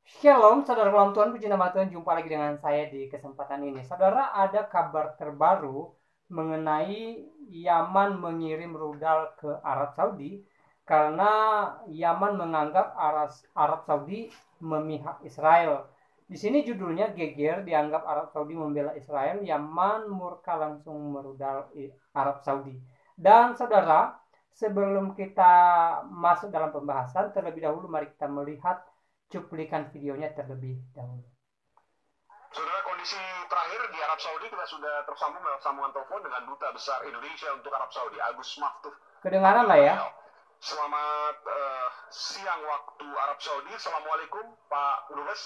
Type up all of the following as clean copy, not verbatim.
Shalom, saudara dalam Tuhan, puji nama Tuhan, jumpa lagi dengan saya di kesempatan ini. Saudara, ada kabar terbaru mengenai Yaman mengirim rudal ke Arab Saudi karena Yaman menganggap Arab Saudi memihak Israel. Di sini judulnya geger, dianggap Arab Saudi membela Israel, Yaman murka langsung merudal Arab Saudi. Dan saudara, sebelum kita masuk dalam pembahasan, terlebih dahulu mari kita melihat cuplikan videonya terlebih dahulu. Saudara, kondisi terakhir di Arab Saudi, kita sudah tersambung lewat sambungan telepon dengan Duta Besar Indonesia untuk Arab Saudi, Agus Maftuf. Kedengaran lah ya. Selamat siang waktu Arab Saudi. Assalamualaikum Pak Dubes.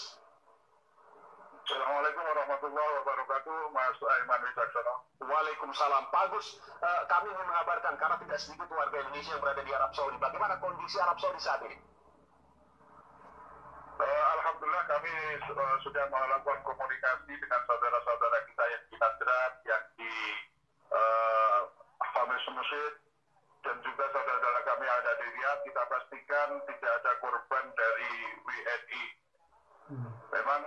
Assalamualaikum warahmatullahi wabarakatuh, Mas Aiman Wicaksono. Waalaikumsalam. Pak Agus, kami ingin mengabarkan karena tidak sedikit warga Indonesia yang berada di Arab Saudi. Bagaimana kondisi Arab Saudi saat ini? Alhamdulillah kami sudah melakukan komunikasi dengan saudara-saudara kita yang di Najran, yang di Hamis Mesir, dan juga saudara-saudara kami yang ada di Riyadh. Kita pastikan tidak ada korban dari WNI. Memang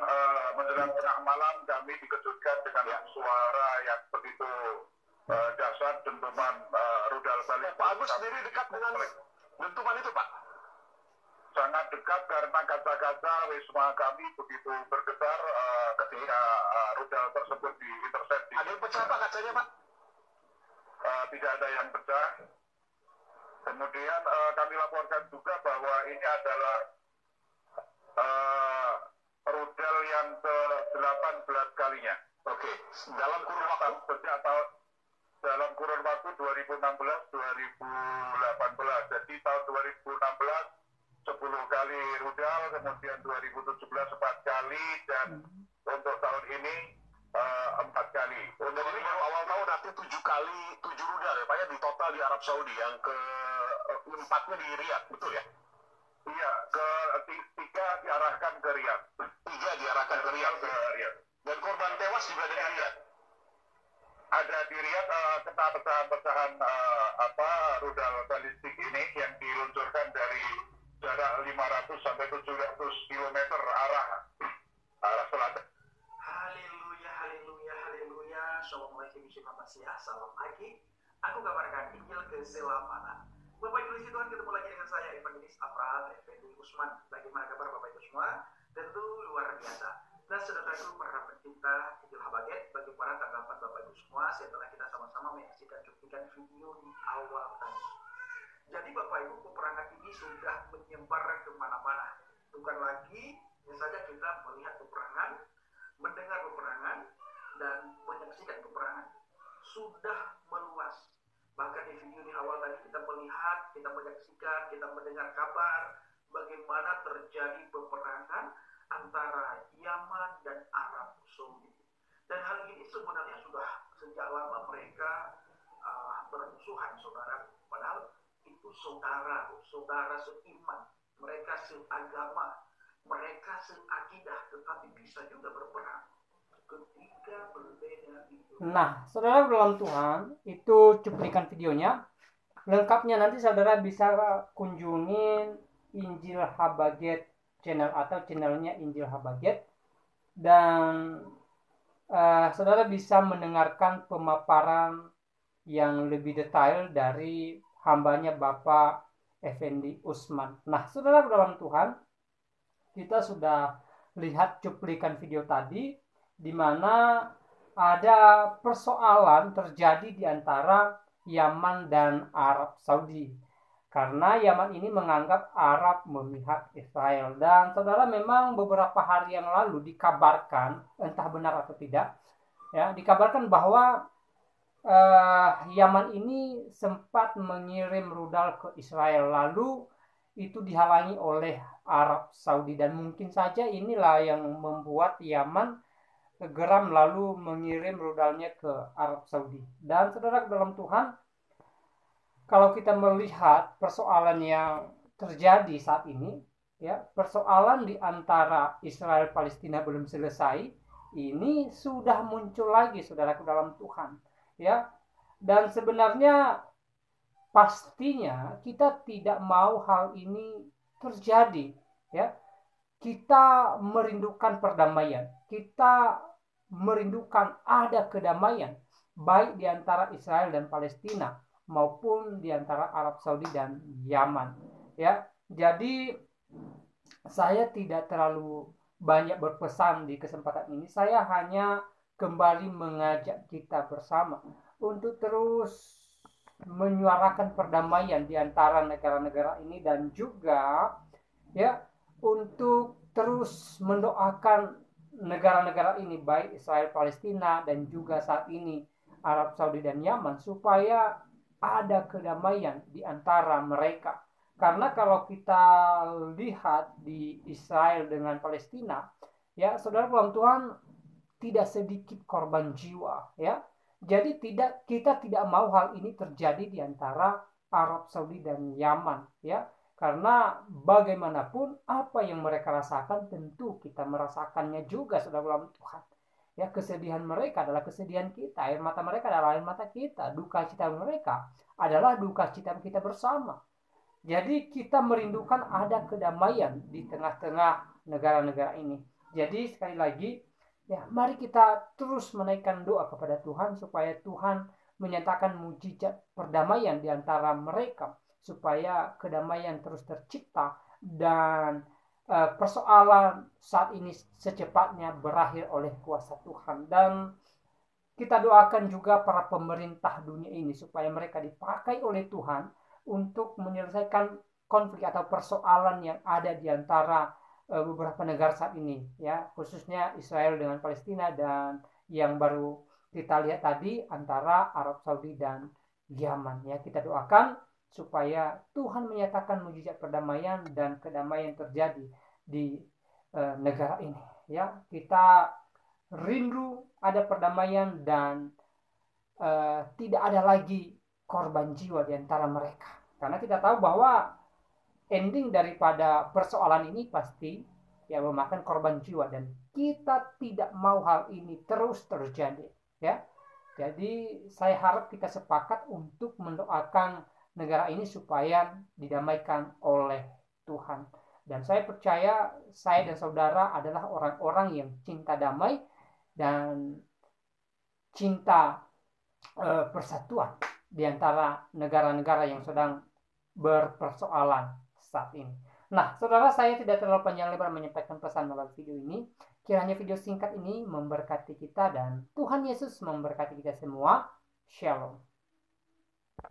menjelang tengah malam kami dikejutkan dengan suara yang begitu dahsyat, dentuman rudal balik. Pak Agus sendiri dekat dengan dentuman itu, Pak? Sangat dekat karena kaca-kaca wisma kami begitu bergetar ketika rudal tersebut diintersepsi. Ada yang pecah, Pak, kacanya, Pak? Tidak ada yang pecah. Kemudian kami laporkan juga bahwa ini adalah rudal yang ke-18 kalinya. Oke, dalam kurun waktu sejak tahun dalam kurun waktu 2016-2018. Jadi tahun 2016 10 kali rudal, kemudian 2017 4 kali, dan untuk tahun ini 4 kali. Untuk ini baru awal tahun nanti 7 kali 7 rudal ya Pak ya, di total di Arab Saudi, yang ke-4-nya di Riyadh, betul ya? Iya, ke-3 diarahkan ke Riyadh. 3 diarahkan ke Riyadh. Dan korban tewas juga ada di Riyadh. Ada di Riyadh kena pecahan-pecahan rudal balistik ini yang diluncurkan dari jarak 500 sampai 700 km arah selatan. Haleluya, haleluya, haleluya. Assalamualaikum warahmatullahi wabarakatuh. Salam pagi. Aku kabarkan Injil keselamatan. Bapak Ibu di Tuhan, ketemu lagi dengan saya Evangelis Abraham Effendi Usman. Bagaimana kabar Bapak Ibu semua? Tentu luar biasa. Dan saudaraku para pencinta Injil Habaget, bagaimana tanggapan Bapak Ibu semua setelah kita sama-sama menyaksikan cuplikan video di awal tadi? Jadi Bapak Ibu, peperangan ini sudah menyebar kemana-mana. Bukan lagi saja kita melihat peperangan, mendengar peperangan, dan menyaksikan peperangan. Sudah meluas. Bahkan di video di awal tadi kita melihat, kita menyaksikan, kita mendengar kabar bagaimana terjadi peperangan antara Yaman dan Arab Saudi. Dan hal ini sebenarnya sudah sejak lama mereka bermusuhan, saudara. Padahal itu saudara seiman, mereka seagama, mereka seakidah, tetapi bisa juga berperang ketika berbeda itu. Nah, saudara dalam Tuhan, itu cuplikan videonya. Lengkapnya nanti saudara bisa kunjungin Injil Habaget channel atau channelnya Injil Habaget, dan saudara bisa mendengarkan pemaparan yang lebih detail dari hambanya Bapak Effendi Usman. Nah, saudara dalam Tuhan, kita sudah lihat cuplikan video tadi, di mana ada persoalan terjadi di antara Yaman dan Arab Saudi. Karena Yaman ini menganggap Arab memihak Israel. Dan saudara, memang beberapa hari yang lalu dikabarkan, entah benar atau tidak, ya, dikabarkan bahwa Yaman ini sempat mengirim rudal ke Israel, lalu itu dihalangi oleh Arab Saudi, dan mungkin saja inilah yang membuat Yaman geram lalu mengirim rudalnya ke Arab Saudi. Dan saudara dalam Tuhan, kalau kita melihat persoalan yang terjadi saat ini, ya, persoalan di antara Israel Palestina belum selesai, ini sudah muncul lagi, saudaraku dalam Tuhan, ya. Dan sebenarnya pastinya kita tidak mau hal ini terjadi, ya. kita merindukan perdamaian, kita merindukan ada kedamaian baik di antara Israel dan Palestina maupun di antara Arab Saudi dan Yaman. Ya, jadi saya tidak terlalu banyak berpesan di kesempatan ini. Saya hanya kembali mengajak kita bersama untuk terus menyuarakan perdamaian di antara negara-negara ini, dan juga ya untuk terus mendoakan negara-negara ini baik Israel, Palestina, dan juga saat ini Arab Saudi dan Yaman supaya ada kedamaian di antara mereka. Karena kalau kita lihat di Israel dengan Palestina, ya saudara Tuhan, tidak sedikit korban jiwa, ya. Jadi kita tidak mau hal ini terjadi di antara Arab Saudi dan Yaman, ya. Karena bagaimanapun apa yang mereka rasakan tentu kita merasakannya juga, saudara Tuhan. Ya, kesedihan mereka adalah kesedihan kita, air mata mereka adalah air mata kita, duka cita mereka adalah duka cita kita bersama. Jadi kita merindukan ada kedamaian di tengah-tengah negara-negara ini. Jadi sekali lagi, ya mari kita terus menaikkan doa kepada Tuhan supaya Tuhan menyatakan mujizat perdamaian di antara mereka, supaya kedamaian terus tercipta dan persoalan saat ini secepatnya berakhir oleh kuasa Tuhan. Dan kita doakan juga para pemerintah dunia ini supaya mereka dipakai oleh Tuhan untuk menyelesaikan konflik atau persoalan yang ada di antara beberapa negara saat ini, ya, khususnya Israel dengan Palestina, dan yang baru kita lihat tadi antara Arab Saudi dan Yaman. Ya, kita doakan supaya Tuhan menyatakan mujizat perdamaian dan kedamaian terjadi di negara ini. Ya, kita rindu ada perdamaian dan tidak ada lagi korban jiwa di antara mereka. Karena kita tahu bahwa ending daripada persoalan ini pasti ya memakan korban jiwa, dan kita tidak mau hal ini terus terjadi, ya. Jadi saya harap kita sepakat untuk mendoakan negara ini supaya didamaikan oleh Tuhan. Dan saya percaya saya dan saudara adalah orang-orang yang cinta damai dan cinta persatuan di antara negara-negara yang sedang berpersoalan saat ini. Nah, saudara, saya tidak terlalu panjang lebar menyampaikan pesan melalui video ini. Kiranya video singkat ini memberkati kita dan Tuhan Yesus memberkati kita semua. Shalom.